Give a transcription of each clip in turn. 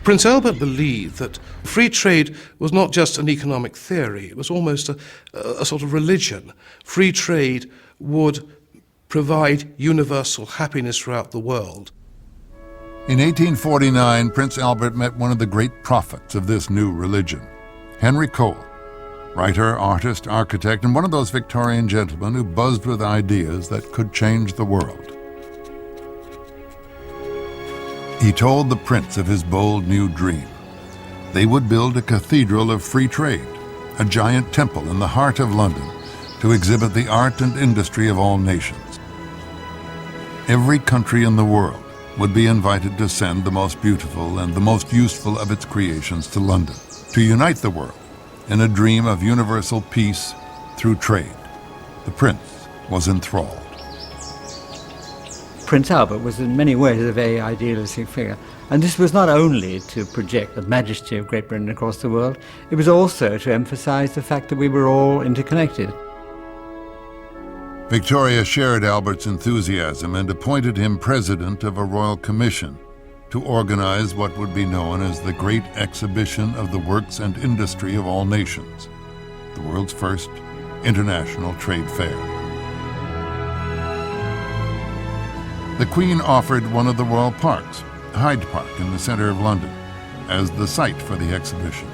Prince Albert believed that free trade was not just an economic theory, it was almost a sort of religion. Free trade would provide universal happiness throughout the world. In 1849, Prince Albert met one of the great prophets of this new religion, Henry Cole, writer, artist, architect, and one of those Victorian gentlemen who buzzed with ideas that could change the world. He told the prince of his bold new dream. They would build a cathedral of free trade, a giant temple in the heart of London to exhibit the art and industry of all nations. Every country in the world would be invited to send the most beautiful and the most useful of its creations to London, to unite the world in a dream of universal peace through trade. The prince was enthralled. Prince Albert was in many ways a very idealistic figure. And this was not only to project the majesty of Great Britain across the world, it was also to emphasize the fact that we were all interconnected. Victoria shared Albert's enthusiasm and appointed him president of a royal commission to organize what would be known as the Great Exhibition of the Works and Industry of All Nations, the world's first international trade fair. The Queen offered one of the royal parks, Hyde Park in the center of London, as the site for the exhibition.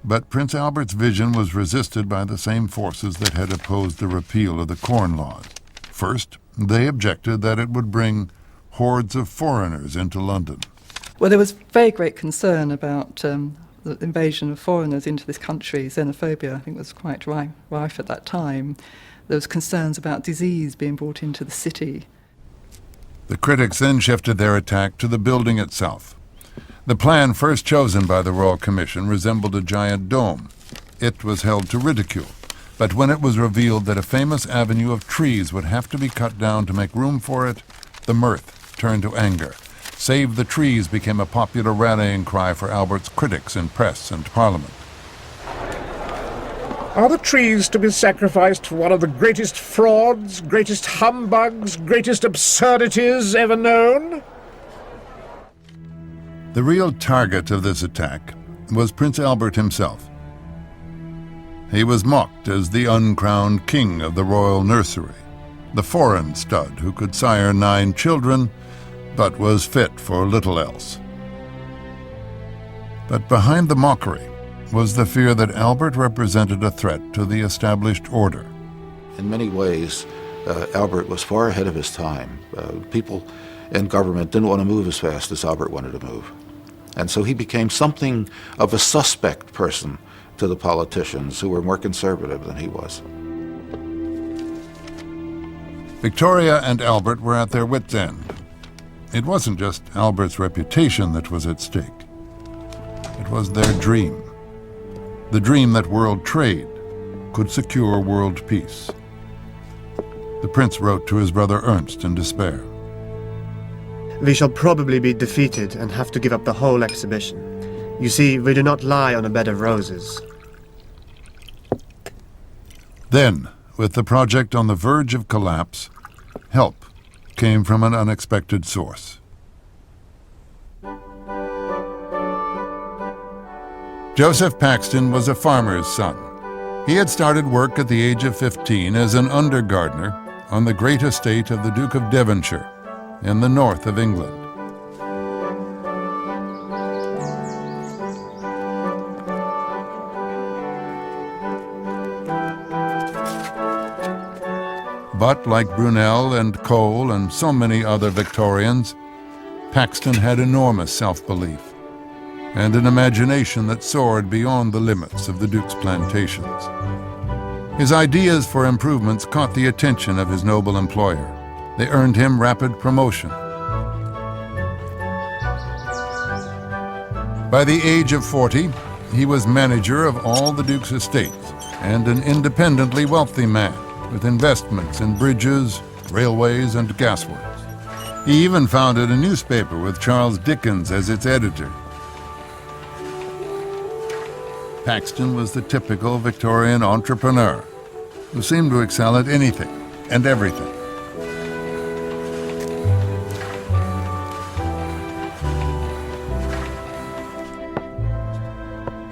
But Prince Albert's vision was resisted by the same forces that had opposed the repeal of the Corn Laws. First, they objected that it would bring hordes of foreigners into London. Well, there was very great concern about the invasion of foreigners into this country. Xenophobia, I think, was quite rife at that time. There was concerns about disease being brought into the city. The critics then shifted their attack to the building itself. The plan first chosen by the Royal Commission resembled a giant dome. It was held to ridicule, but when it was revealed that a famous avenue of trees would have to be cut down to make room for it, the mirth turned to anger. Save the Trees became a popular rallying cry for Albert's critics in press and Parliament. Are the trees to be sacrificed for one of the greatest frauds, greatest humbugs, greatest absurdities ever known? The real target of this attack was Prince Albert himself. He was mocked as the uncrowned king of the royal nursery, the foreign stud who could sire 9 children, but was fit for little else. But behind the mockery was the fear that Albert represented a threat to the established order. In many ways, Albert was far ahead of his time. People in government didn't want to move as fast as Albert wanted to move. And so he became something of a suspect person to the politicians who were more conservative than he was. Victoria and Albert were at their wits' end. It wasn't just Albert's reputation that was at stake. It was their dream. The dream that world trade could secure world peace. The prince wrote to his brother Ernst in despair. We shall probably be defeated and have to give up the whole exhibition. You see, we do not lie on a bed of roses. Then, with the project on the verge of collapse, help came from an unexpected source. Joseph Paxton was a farmer's son. He had started work at the age of 15 as an under-gardener on the great estate of the Duke of Devonshire in the north of England. But like Brunel and Cole and so many other Victorians, Paxton had enormous self-belief and an imagination that soared beyond the limits of the Duke's plantations. His ideas for improvements caught the attention of his noble employer. They earned him rapid promotion. By the age of 40, he was manager of all the Duke's estates and an independently wealthy man with investments in bridges, railways, and gasworks. He even founded a newspaper with Charles Dickens as its editor. Paxton was the typical Victorian entrepreneur who seemed to excel at anything and everything.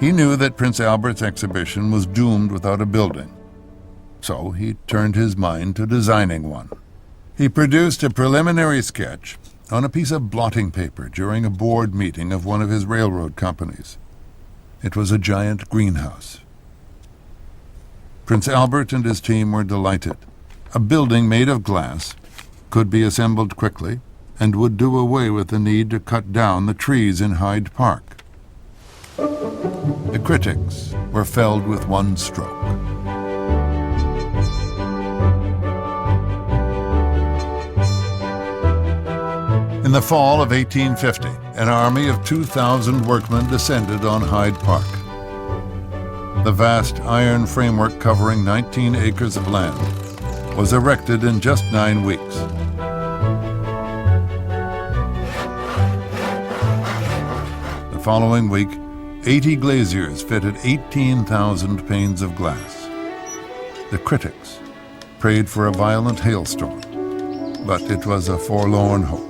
He knew that Prince Albert's exhibition was doomed without a building, so he turned his mind to designing one. He produced a preliminary sketch on a piece of blotting paper during a board meeting of one of his railroad companies. It was a giant greenhouse. Prince Albert and his team were delighted. A building made of glass could be assembled quickly and would do away with the need to cut down the trees in Hyde Park. The critics were felled with one stroke. In the fall of 1850, an army of 2,000 workmen descended on Hyde Park. The vast iron framework covering 19 acres of land was erected in just 9 weeks. The following week, 80 glaziers fitted 18,000 panes of glass. The critics prayed for a violent hailstorm, but it was a forlorn hope.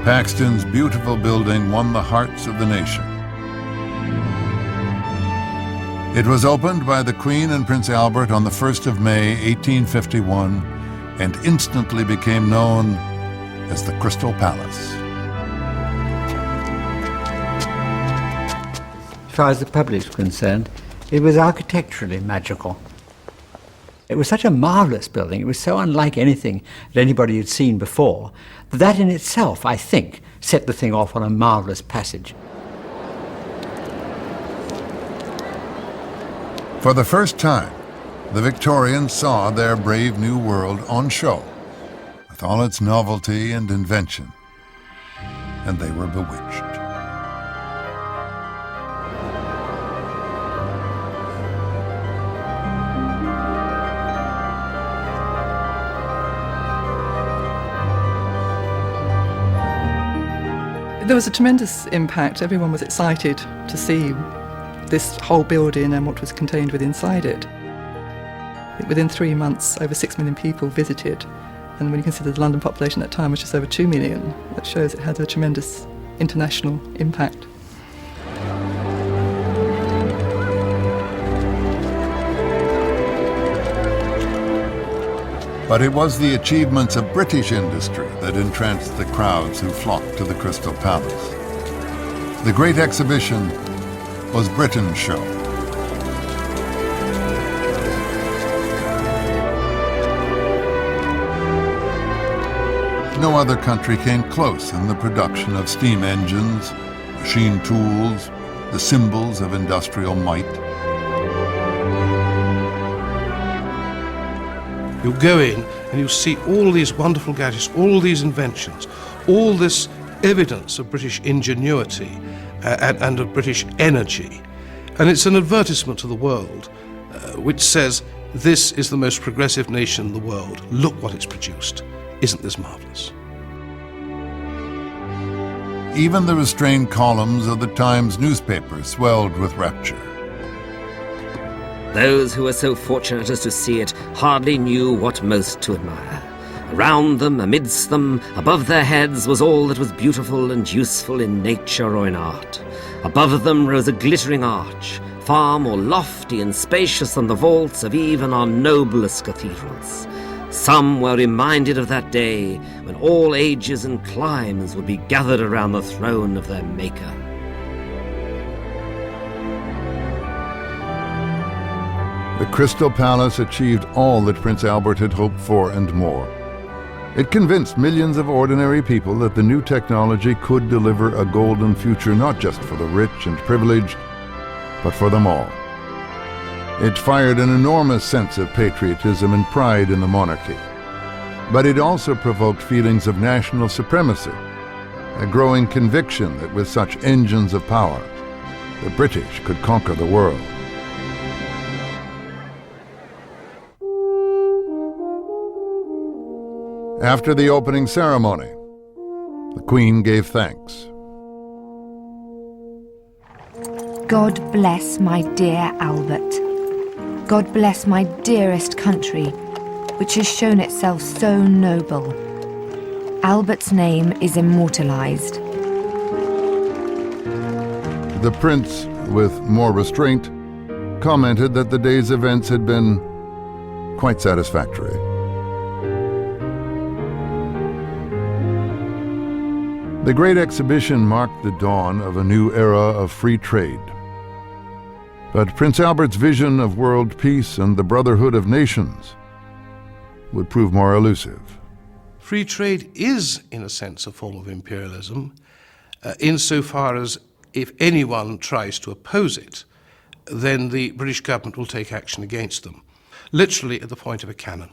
Paxton's beautiful building won the hearts of the nation. It was opened by the Queen and Prince Albert on the 1st of May, 1851, and instantly became known as the Crystal Palace. As far as the public was concerned, it was architecturally magical. It was such a marvelous building, it was so unlike anything that anybody had seen before, that in itself, I think, set the thing off on a marvelous passage. For the first time, the Victorians saw their brave new world on show, with all its novelty and invention, and they were bewitched. There was a tremendous impact. Everyone was excited to see this whole building and what was contained within inside it. Within 3 months, over 6 million people visited. And when you consider the London population at that time was just over 2 million, that shows it had a tremendous international impact. But it was the achievements of British industry that entranced the crowds who flocked to the Crystal Palace. The Great Exhibition was Britain's show. No other country came close in the production of steam engines, machine tools, the symbols of industrial might. You go in and you see all these wonderful gadgets, all these inventions, all this evidence of British ingenuity and of British energy. And it's an advertisement to the world which says, this is the most progressive nation in the world. Look what it's produced. Isn't this marvellous? Even the restrained columns of the Times newspaper swelled with rapture. Those who were so fortunate as to see it hardly knew what most to admire. Around them, amidst them, above their heads was all that was beautiful and useful in nature or in art. Above them rose a glittering arch, far more lofty and spacious than the vaults of even our noblest cathedrals. Some were reminded of that day when all ages and climes would be gathered around the throne of their Maker. The Crystal Palace achieved all that Prince Albert had hoped for and more. It convinced millions of ordinary people that the new technology could deliver a golden future not just for the rich and privileged, but for them all. It fired an enormous sense of patriotism and pride in the monarchy. But it also provoked feelings of national supremacy, a growing conviction that with such engines of power, the British could conquer the world. After the opening ceremony, the Queen gave thanks. God bless my dear Albert. God bless my dearest country, which has shown itself so noble. Albert's name is immortalized. The prince, with more restraint, commented that the day's events had been quite satisfactory. The Great Exhibition marked the dawn of a new era of free trade. But Prince Albert's vision of world peace and the brotherhood of nations would prove more elusive. Free trade is, in a sense, a form of imperialism, insofar as if anyone tries to oppose it, then the British government will take action against them, literally at the point of a cannon.